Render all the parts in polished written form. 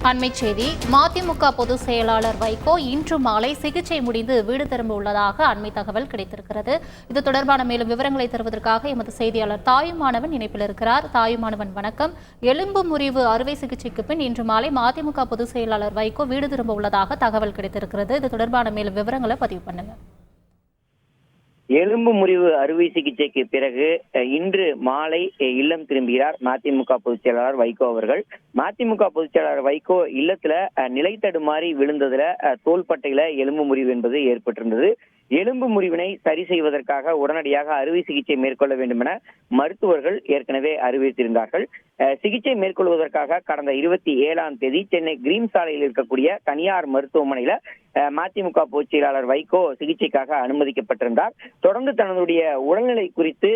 அண்மைச் செய்தி. மதிமுக பொதுச் செயலாளர் வைகோ இன்று மாலை சிகிச்சை முடிந்து வீடு திரும்ப உள்ளதாக அண்மை தகவல் கிடைத்திருக்கிறது. இது தொடர்பான மேலும் விவரங்களை தருவதற்காக எமது செய்தியாளர் தாயுமானவன் இணைப்பில் இருக்கிறார். தாயுமானவன், வணக்கம். எலும்பு முறிவு அறுவை சிகிச்சைக்கு பின் இன்று மாலை மதிமுக பொதுச் செயலாளர் வைகோ வீடு திரும்ப உள்ளதாக தகவல் கிடைத்திருக்கிறது. இது தொடர்பான மேலும் விவரங்களை பதிவு பண்ணுங்க. எலும்பு முறிவு அறுவை சிகிச்சைக்கு பிறகு இன்று மாலை இல்லம் திரும்புகிறார் மதிமுக பொதுச் செயலாளர் வைகோ அவர்கள். மதிமுக பொதுச் செயலாளர் வைகோ இல்லத்துல நிலை தடுமாறி விழுந்ததுல தோள்பட்டையில எலும்பு முறிவு என்பது ஏற்பட்டிருந்தது. எலும்பு முறிவினை சரி செய்வதற்காக உடனடியாக அறுவை சிகிச்சை மேற்கொள்ள வேண்டும் என மருத்துவர்கள் ஏற்கனவே அறிவித்திருந்தார்கள். சிகிச்சை மேற்கொள்வதற்காக கடந்த 27ஆம் தேதி சென்னை கிரீன் சாலையில் இருக்கக்கூடிய தனியார் மருத்துவமனையில மதிமுக பொதுச் செயலாளர் வைகோ சிகிச்சைக்காக அனுமதிக்கப்பட்டிருந்தார். தொடர்ந்து தன்னுடைய உடல்நிலை குறித்து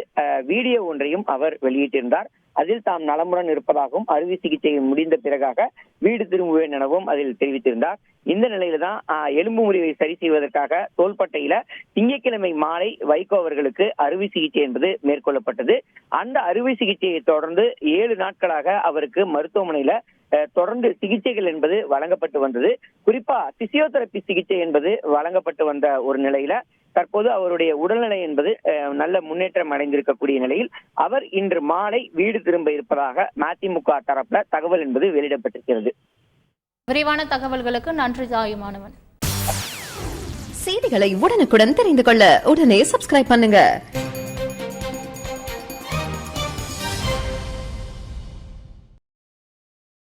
வீடியோ ஒன்றையும் அவர் வெளியிட்டிருந்தார். அதில் தாம் நலமுடன் இருப்பதாகவும் அறுவை சிகிச்சை முடிந்த பிறகாக வீடு திரும்புவேன் எனவும் அதில் தெரிவித்திருந்தார். இந்த நிலையில தான் எலும்பு முறிவை சரி செய்வதற்காக தோள்பட்டையில திங்கட்கிழமை மாலை வைகோ அவர்களுக்கு அறுவை சிகிச்சை என்பது மேற்கொள்ளப்பட்டது. அந்த அறுவை சிகிச்சையை தொடர்ந்து 7 நாட்களாக அவருக்கு மருத்துவமனையில தொடர்ந்து சிகிச்சைகள் என்பது வழங்கப்பட்டு வந்தது. குறிப்பா பிசியோதெரபி சிகிச்சை என்பது வழங்கப்பட்டு வந்த ஒரு நிலையில தற்போது அவருடைய உடல்நிலை என்பது நல்ல முன்னேற்றம் அடைந்திருக்கக்கூடிய நிலையில் அவர் இன்று மாலை வீடு திரும்ப இருப்பதாக மதிமுக தரப்புல தகவல் என்பது வெளியிடப்பட்டிருக்கிறது. விரிவான தகவல்களுக்கு நன்றி தாயுமானவன். செய்திகளை உடனுக்குடன் தெரிந்து கொள்ள உடனே சப்ஸ்கிரைப் பண்ணுங்க.